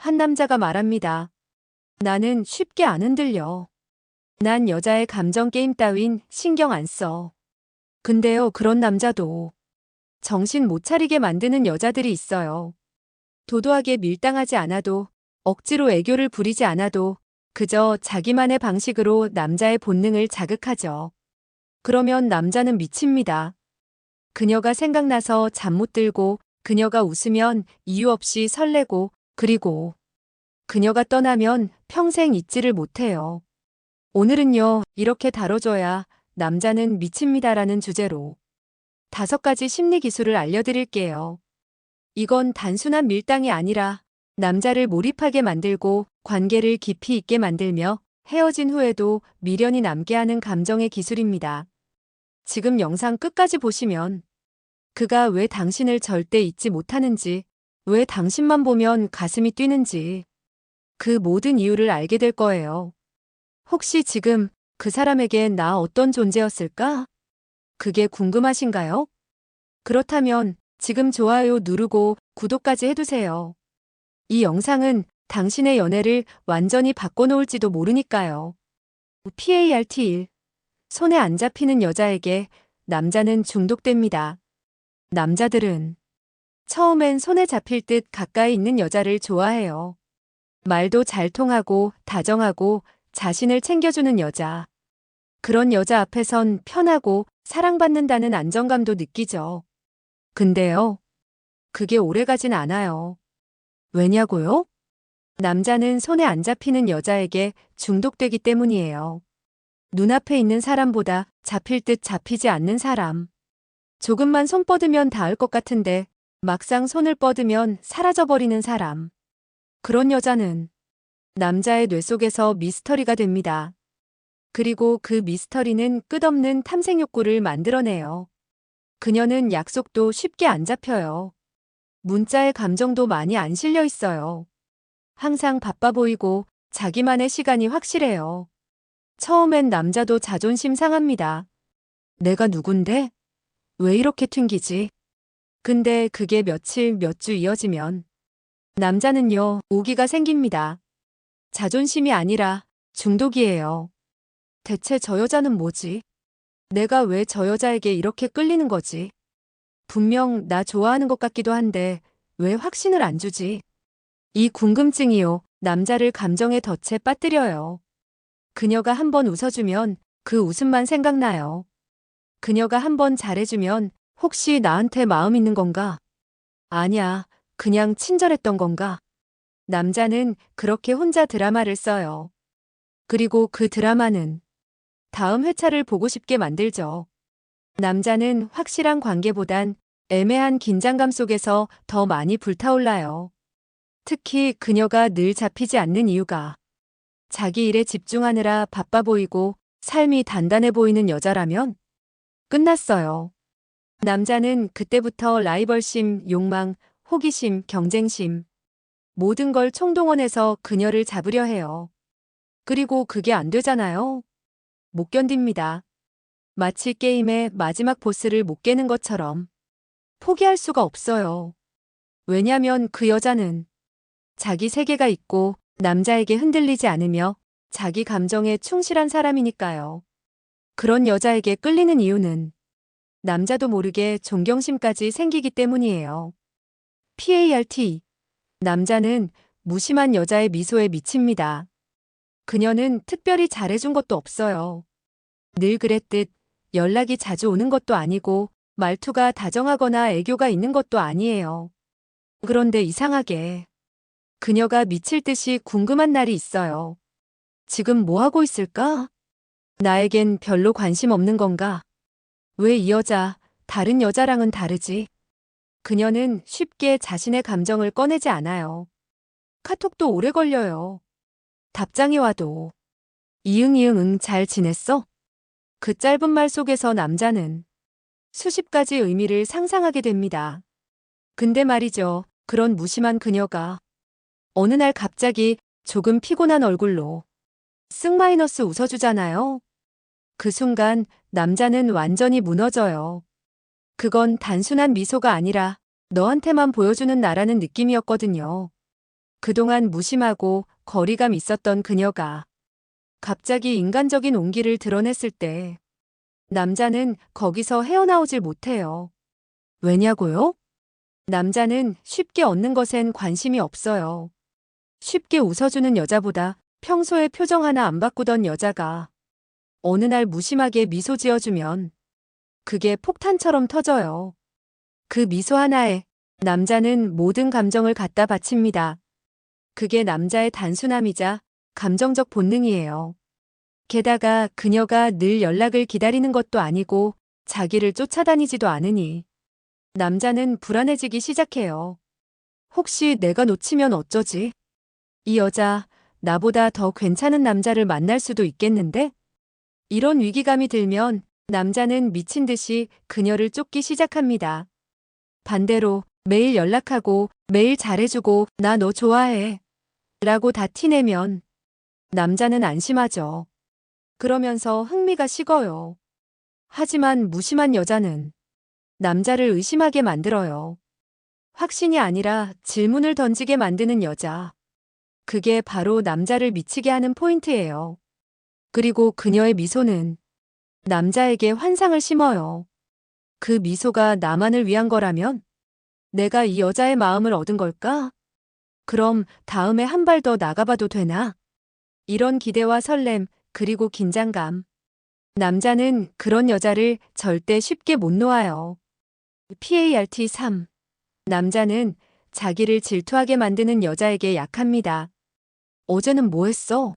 한 남자가 말합니다. 나는 쉽게 안 흔들려. 난 여자의 감정 게임 따윈 신경 안 써. 근데요, 그런 남자도 정신 못 차리게 만드는 여자들이 있어요. 도도하게 밀당하지 않아도, 억지로 애교를 부리지 않아도 그저 자기만의 방식으로 남자의 본능을 자극하죠. 그러면 남자는 미칩니다. 그녀가 생각나서 잠 못 들고, 그녀가 웃으면 이유 없이 설레고, 그리고 그녀가 떠나면 평생 잊지를 못해요. 오늘은요, 이렇게 다뤄줘야 남자는 미칩니다라는 주제로 5가지 심리 기술을 알려드릴게요. 이건 단순한 밀당이 아니라 남자를 몰입하게 만들고 관계를 깊이 있게 만들며 헤어진 후에도 미련이 남게 하는 감정의 기술입니다. 지금 영상 끝까지 보시면 그가 왜 당신을 절대 잊지 못하는지, 왜 당신만 보면 가슴이 뛰는지, 그 모든 이유를 알게 될 거예요. 혹시 지금 그 사람에게 나 어떤 존재였을까? 그게 궁금하신가요? 그렇다면 지금 좋아요 누르고 구독까지 해두세요. 이 영상은 당신의 연애를 완전히 바꿔놓을지도 모르니까요. PART1. 손에 안 잡히는 여자에게 남자는 중독됩니다. 남자들은 처음엔 손에 잡힐 듯 가까이 있는 여자를 좋아해요. 말도 잘 통하고 다정하고 자신을 챙겨주는 여자. 그런 여자 앞에선 편하고 사랑받는다는 안정감도 느끼죠. 근데요, 그게 오래가진 않아요. 왜냐고요? 남자는 손에 안 잡히는 여자에게 중독되기 때문이에요. 눈앞에 있는 사람보다 잡힐 듯 잡히지 않는 사람. 조금만 손 뻗으면 닿을 것 같은데 막상 손을 뻗으면 사라져버리는 사람. 그런 여자는 남자의 뇌 속에서 미스터리가 됩니다. 그리고 그 미스터리는 끝없는 탐색 욕구를 만들어내요. 그녀는 약속도 쉽게 안 잡혀요. 문자에 감정도 많이 안 실려 있어요. 항상 바빠 보이고 자기만의 시간이 확실해요. 처음엔 남자도 자존심 상합니다. 내가 누군데? 왜 이렇게 튕기지? 근데 그게 며칠, 몇 주 이어지면 남자는요, 오기가 생깁니다. 자존심이 아니라 중독이에요. 대체 저 여자는 뭐지? 내가 왜 저 여자에게 이렇게 끌리는 거지? 분명 나 좋아하는 것 같기도 한데 왜 확신을 안 주지? 이 궁금증이요, 남자를 감정의 덫에 빠뜨려요. 그녀가 한번 웃어주면 그 웃음만 생각나요. 그녀가 한번 잘해주면 혹시 나한테 마음 있는 건가? 아냐, 그냥 친절했던 건가? 남자는 그렇게 혼자 드라마를 써요. 그리고 그 드라마는 다음 회차를 보고 싶게 만들죠. 남자는 확실한 관계보단 애매한 긴장감 속에서 더 많이 불타올라요. 특히 그녀가 늘 잡히지 않는 이유가 자기 일에 집중하느라 바빠 보이고 삶이 단단해 보이는 여자라면 끝났어요. 남자는 그때부터 라이벌심, 욕망, 호기심, 경쟁심, 모든 걸 총동원해서 그녀를 잡으려 해요. 그리고 그게 안 되잖아요. 못 견딥니다. 마치 게임의 마지막 보스를 못 깨는 것처럼 포기할 수가 없어요. 왜냐면 그 여자는 자기 세계가 있고 남자에게 흔들리지 않으며 자기 감정에 충실한 사람이니까요. 그런 여자에게 끌리는 이유는 남자도 모르게 존경심까지 생기기 때문이에요. PART. 남자는 무심한 여자의 미소에 미칩니다. 그녀는 특별히 잘해준 것도 없어요. 늘 그랬듯 연락이 자주 오는 것도 아니고 말투가 다정하거나 애교가 있는 것도 아니에요. 그런데 이상하게 그녀가 미칠 듯이 궁금한 날이 있어요. 지금 뭐 하고 있을까? 나에겐 별로 관심 없는 건가? 왜 이 여자, 다른 여자랑은 다르지? 그녀는 쉽게 자신의 감정을 꺼내지 않아요. 카톡도 오래 걸려요. 답장이 와도 이응 응 잘 지냈어? 그 짧은 말 속에서 남자는 수십 가지 의미를 상상하게 됩니다. 근데 말이죠. 그런 무심한 그녀가 어느 날 갑자기 조금 피곤한 얼굴로 쓱 마이너스 웃어주잖아요. 그 순간 남자는 완전히 무너져요. 그건 단순한 미소가 아니라 너한테만 보여주는 나라는 느낌이었거든요. 그동안 무심하고 거리감 있었던 그녀가 갑자기 인간적인 온기를 드러냈을 때 남자는 거기서 헤어나오질 못해요. 왜냐고요? 남자는 쉽게 얻는 것엔 관심이 없어요. 쉽게 웃어주는 여자보다 평소에 표정 하나 안 바꾸던 여자가 어느 날 무심하게 미소 지어주면 그게 폭탄처럼 터져요. 그 미소 하나에 남자는 모든 감정을 갖다 바칩니다. 그게 남자의 단순함이자 감정적 본능이에요. 게다가 그녀가 늘 연락을 기다리는 것도 아니고 자기를 쫓아다니지도 않으니 남자는 불안해지기 시작해요. 혹시 내가 놓치면 어쩌지? 이 여자 나보다 더 괜찮은 남자를 만날 수도 있겠는데? 이런 위기감이 들면 남자는 미친 듯이 그녀를 쫓기 시작합니다. 반대로 매일 연락하고 매일 잘해주고 나 너 좋아해 라고 다 티내면 남자는 안심하죠. 그러면서 흥미가 식어요. 하지만 무심한 여자는 남자를 의심하게 만들어요. 확신이 아니라 질문을 던지게 만드는 여자. 그게 바로 남자를 미치게 하는 포인트예요. 그리고 그녀의 미소는 남자에게 환상을 심어요. 그 미소가 나만을 위한 거라면 내가 이 여자의 마음을 얻은 걸까? 그럼 다음에 한 발 더 나가봐도 되나? 이런 기대와 설렘, 그리고 긴장감. 남자는 그런 여자를 절대 쉽게 못 놓아요. PART 3. 남자는 자기를 질투하게 만드는 여자에게 약합니다. 어제는 뭐 했어?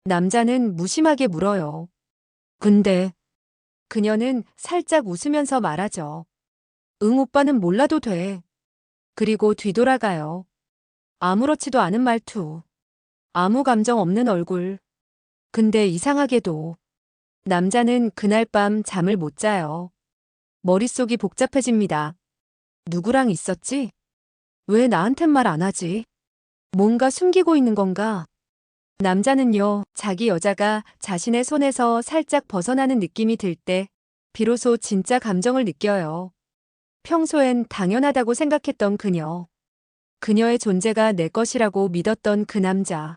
남자는 무심하게 물어요. 근데 그녀는 살짝 웃으면서 말하죠. 응, 오빠는 몰라도 돼. 그리고 뒤돌아가요. 아무렇지도 않은 말투. 아무 감정 없는 얼굴. 근데 이상하게도 남자는 그날 밤 잠을 못 자요. 머릿속이 복잡해집니다. 누구랑 있었지? 왜 나한텐 말 안 하지? 뭔가 숨기고 있는 건가? 남자는요, 자기 여자가 자신의 손에서 살짝 벗어나는 느낌이 들 때, 비로소 진짜 감정을 느껴요. 평소엔 당연하다고 생각했던 그녀. 그녀의 존재가 내 것이라고 믿었던 그 남자.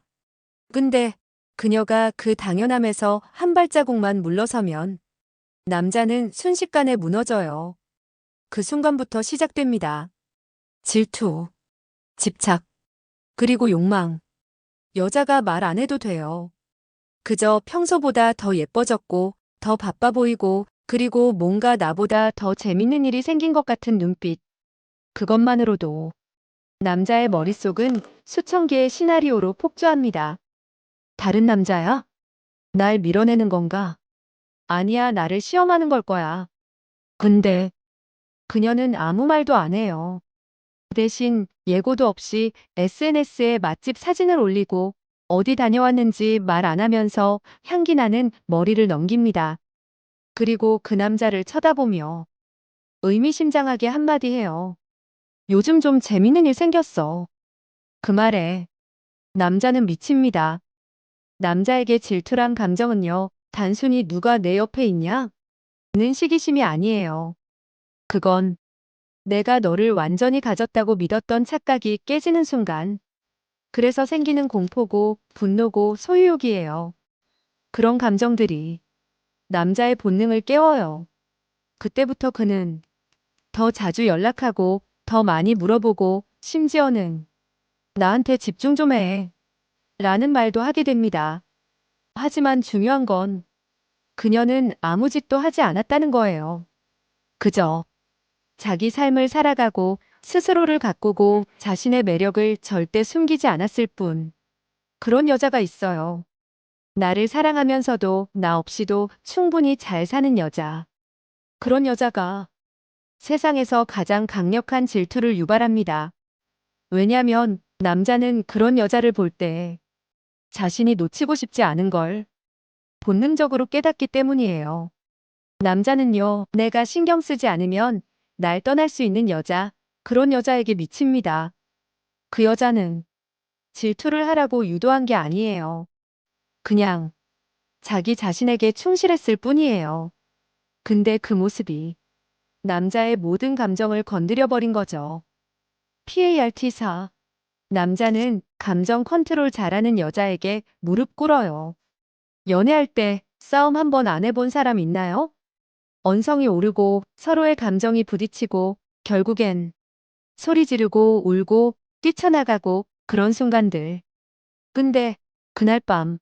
근데 그녀가 그 당연함에서 한 발자국만 물러서면 남자는 순식간에 무너져요. 그 순간부터 시작됩니다. 질투, 집착, 그리고 욕망. 여자가 말 안 해도 돼요. 그저 평소보다 더 예뻐졌고, 더 바빠 보이고, 그리고 뭔가 나보다 더 재밌는 일이 생긴 것 같은 눈빛. 그것만으로도 남자의 머릿속은 수천 개의 시나리오로 폭주합니다. 다른 남자야? 날 밀어내는 건가? 아니야, 나를 시험하는 걸 거야. 근데 그녀는 아무 말도 안 해요. 대신 예고도 없이 SNS에 맛집 사진을 올리고 어디 다녀왔는지 말 안 하면서 향기 나는 머리를 넘깁니다. 그리고 그 남자를 쳐다보며 의미심장하게 한마디 해요. 요즘 좀 재밌는 일 생겼어. 그 말에 남자는 미칩니다. 남자에게 질투란 감정은요, 단순히 누가 내 옆에 있냐? 는 시기심이 아니에요. 그건 내가 너를 완전히 가졌다고 믿었던 착각이 깨지는 순간. 그래서 생기는 공포고 분노고 소유욕이에요. 그런 감정들이 남자의 본능을 깨워요. 그때부터 그는 더 자주 연락하고 더 많이 물어보고 심지어는 나한테 집중 좀 해. 라는 말도 하게 됩니다. 하지만 중요한 건 그녀는 아무 짓도 하지 않았다는 거예요. 그저 자기 삶을 살아가고 스스로를 가꾸고 자신의 매력을 절대 숨기지 않았을 뿐. 그런 여자가 있어요. 나를 사랑하면서도 나 없이도 충분히 잘 사는 여자. 그런 여자가 세상에서 가장 강력한 질투를 유발합니다. 왜냐면 남자는 그런 여자를 볼 때 자신이 놓치고 싶지 않은 걸 본능적으로 깨닫기 때문이에요. 남자는요, 내가 신경 쓰지 않으면 날 떠날 수 있는 여자, 그런 여자에게 미칩니다. 그 여자는 질투를 하라고 유도한 게 아니에요. 그냥 자기 자신에게 충실했을 뿐이에요. 근데 그 모습이 남자의 모든 감정을 건드려 버린 거죠. PART 4. 남자는 감정 컨트롤 잘하는 여자에게 무릎 꿇어요. 연애할 때 싸움 한 번 안 해본 사람 있나요? 언성이 오르고 서로의 감정이 부딪히고 결국엔 소리 지르고 울고 뛰쳐나가고 그런 순간들. 근데 그날 밤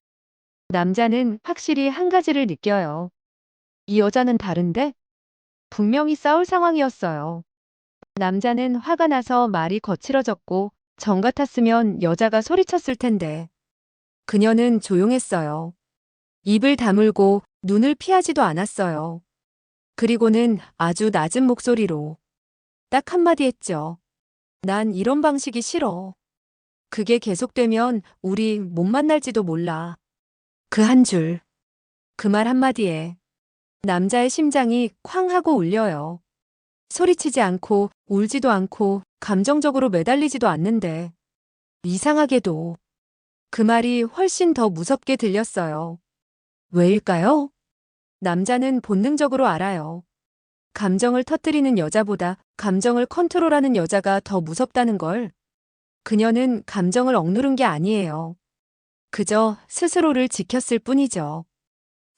남자는 확실히 한 가지를 느껴요. 이 여자는 다른데? 분명히 싸울 상황이었어요. 남자는 화가 나서 말이 거칠어졌고 정 같았으면 여자가 소리쳤을 텐데 그녀는 조용했어요. 입을 다물고 눈을 피하지도 않았어요. 그리고는 아주 낮은 목소리로 딱 한마디 했죠. 난 이런 방식이 싫어. 그게 계속되면 우리 못 만날지도 몰라. 그 한 줄, 그 말 한마디에 남자의 심장이 쾅 하고 울려요. 소리치지 않고 울지도 않고 감정적으로 매달리지도 않는데 이상하게도 그 말이 훨씬 더 무섭게 들렸어요. 왜일까요? 남자는 본능적으로 알아요. 감정을 터뜨리는 여자보다 감정을 컨트롤하는 여자가 더 무섭다는 걸. 그녀는 감정을 억누른 게 아니에요. 그저 스스로를 지켰을 뿐이죠.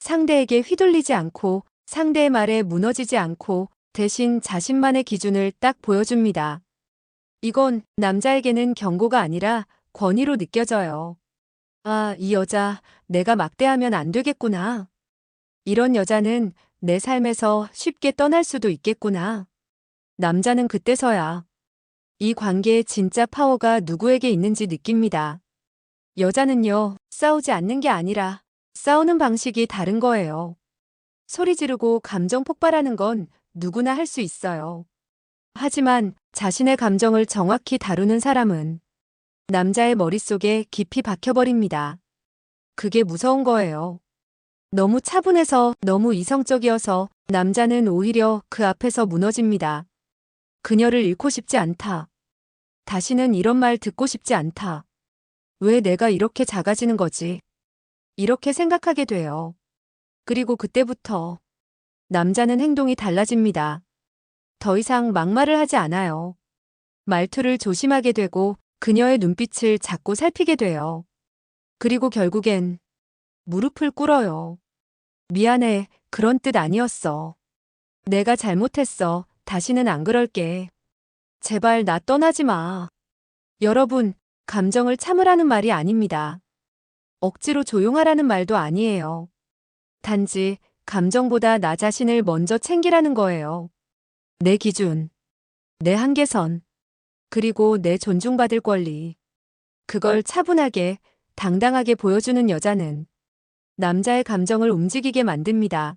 상대에게 휘둘리지 않고 상대의 말에 무너지지 않고 대신 자신만의 기준을 딱 보여줍니다. 이건 남자에게는 경고가 아니라 권위로 느껴져요. 아, 이 여자 내가 막대하면 안 되겠구나. 이런 여자는 내 삶에서 쉽게 떠날 수도 있겠구나. 남자는 그때서야 이 관계의 진짜 파워가 누구에게 있는지 느낍니다. 여자는요, 싸우지 않는 게 아니라 싸우는 방식이 다른 거예요. 소리 지르고 감정 폭발하는 건 누구나 할 수 있어요. 하지만 자신의 감정을 정확히 다루는 사람은 남자의 머릿속에 깊이 박혀버립니다. 그게 무서운 거예요. 너무 차분해서 너무 이성적이어서 남자는 오히려 그 앞에서 무너집니다. 그녀를 잃고 싶지 않다. 다시는 이런 말 듣고 싶지 않다. 왜 내가 이렇게 작아지는 거지? 이렇게 생각하게 돼요. 그리고 그때부터 남자는 행동이 달라집니다. 더 이상 막말을 하지 않아요. 말투를 조심하게 되고 그녀의 눈빛을 자꾸 살피게 돼요. 그리고 결국엔 무릎을 꿇어요. 미안해, 그런 뜻 아니었어. 내가 잘못했어. 다시는 안 그럴게. 제발 나 떠나지 마. 여러분, 감정을 참으라는 말이 아닙니다. 억지로 조용하라는 말도 아니에요. 단지 감정보다 나 자신을 먼저 챙기라는 거예요. 내 기준, 내 한계선, 그리고 내 존중받을 권리. 그걸 차분하게, 당당하게 보여주는 여자는 남자의 감정을 움직이게 만듭니다.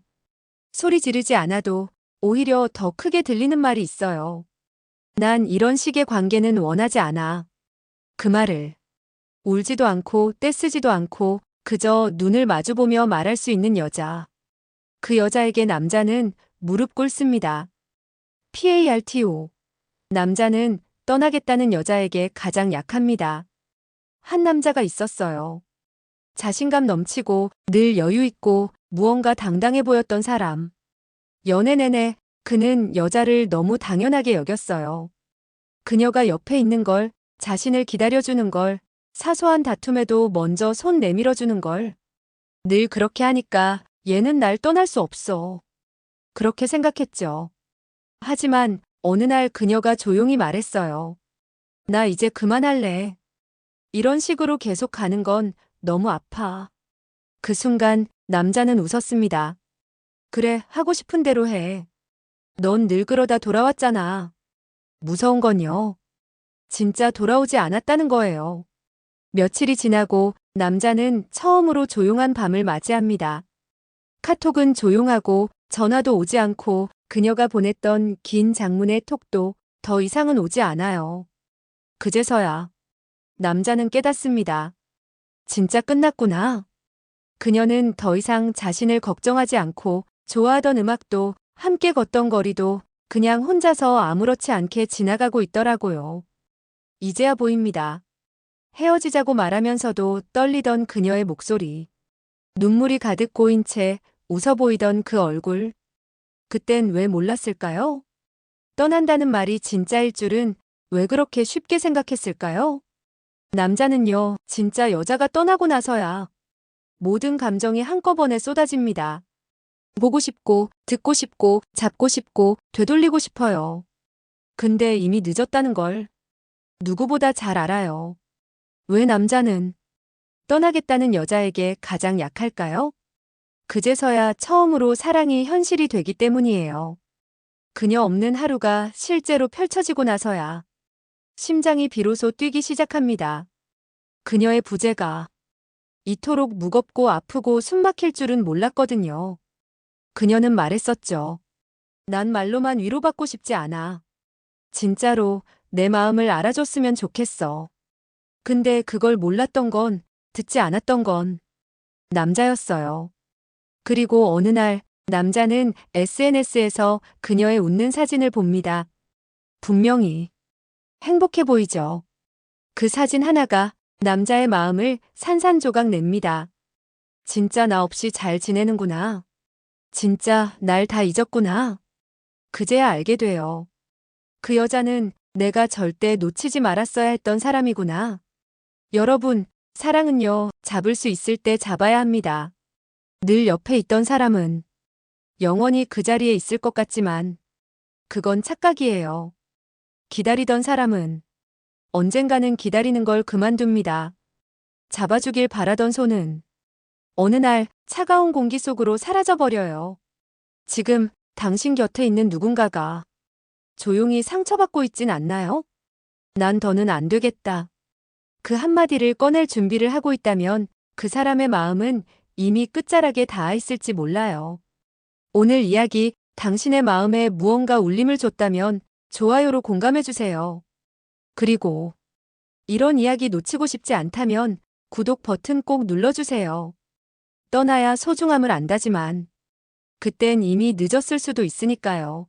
소리 지르지 않아도 오히려 더 크게 들리는 말이 있어요. 난 이런 식의 관계는 원하지 않아. 그 말을 울지도 않고 떼쓰지도 않고 그저 눈을 마주보며 말할 수 있는 여자. 그 여자에게 남자는 무릎 꿇습니다. PARTO. 남자는 떠나겠다는 여자에게 가장 약합니다. 한 남자가 있었어요. 자신감 넘치고 늘 여유 있고 무언가 당당해 보였던 사람. 연애 내내 그는 여자를 너무 당연하게 여겼어요. 그녀가 옆에 있는 걸, 자신을 기다려주는 걸, 사소한 다툼에도 먼저 손 내밀어주는 걸. 늘 그렇게 하니까 얘는 날 떠날 수 없어. 그렇게 생각했죠. 하지만 어느 날 그녀가 조용히 말했어요. 나 이제 그만할래. 이런 식으로 계속 가는 건 너무 아파. 그 순간 남자는 웃었습니다. 그래, 하고 싶은 대로 해. 넌 늘 그러다 돌아왔잖아. 무서운 건요. 진짜 돌아오지 않았다는 거예요. 며칠이 지나고 남자는 처음으로 조용한 밤을 맞이합니다. 카톡은 조용하고 전화도 오지 않고 그녀가 보냈던 긴 장문의 톡도 더 이상은 오지 않아요. 그제서야 남자는 깨닫습니다. 진짜 끝났구나. 그녀는 더 이상 자신을 걱정하지 않고 좋아하던 음악도 함께 걷던 거리도 그냥 혼자서 아무렇지 않게 지나가고 있더라고요. 이제야 보입니다. 헤어지자고 말하면서도 떨리던 그녀의 목소리. 눈물이 가득 고인 채 웃어 보이던 그 얼굴. 그땐 왜 몰랐을까요? 떠난다는 말이 진짜일 줄은 왜 그렇게 쉽게 생각했을까요? 남자는요, 진짜 여자가 떠나고 나서야 모든 감정이 한꺼번에 쏟아집니다. 보고 싶고, 듣고 싶고, 잡고 싶고, 되돌리고 싶어요. 근데 이미 늦었다는 걸 누구보다 잘 알아요. 왜 남자는 떠나겠다는 여자에게 가장 약할까요? 그제서야 처음으로 사랑이 현실이 되기 때문이에요. 그녀 없는 하루가 실제로 펼쳐지고 나서야 심장이 비로소 뛰기 시작합니다. 그녀의 부재가 이토록 무겁고 아프고 숨막힐 줄은 몰랐거든요. 그녀는 말했었죠. 난 말로만 위로받고 싶지 않아. 진짜로 내 마음을 알아줬으면 좋겠어. 근데 그걸 몰랐던 건, 듣지 않았던 건 남자였어요. 그리고 어느 날 남자는 SNS에서 그녀의 웃는 사진을 봅니다. 분명히 행복해 보이죠. 그 사진 하나가 남자의 마음을 산산조각 냅니다. 진짜 나 없이 잘 지내는구나. 진짜 날 다 잊었구나. 그제야 알게 돼요. 그 여자는 내가 절대 놓치지 말았어야 했던 사람이구나. 여러분, 사랑은요, 잡을 수 있을 때 잡아야 합니다. 늘 옆에 있던 사람은 영원히 그 자리에 있을 것 같지만 그건 착각이에요. 기다리던 사람은 언젠가는 기다리는 걸 그만둡니다. 잡아주길 바라던 손은 어느 날 차가운 공기 속으로 사라져버려요. 지금 당신 곁에 있는 누군가가 조용히 상처받고 있진 않나요? 난 더는 안 되겠다. 그 한마디를 꺼낼 준비를 하고 있다면 그 사람의 마음은 이미 끝자락에 닿아 있을지 몰라요. 오늘 이야기 당신의 마음에 무언가 울림을 줬다면 좋아요로 공감해주세요. 그리고 이런 이야기 놓치고 싶지 않다면 구독 버튼 꼭 눌러주세요. 떠나야 소중함을 안다지만 그땐 이미 늦었을 수도 있으니까요.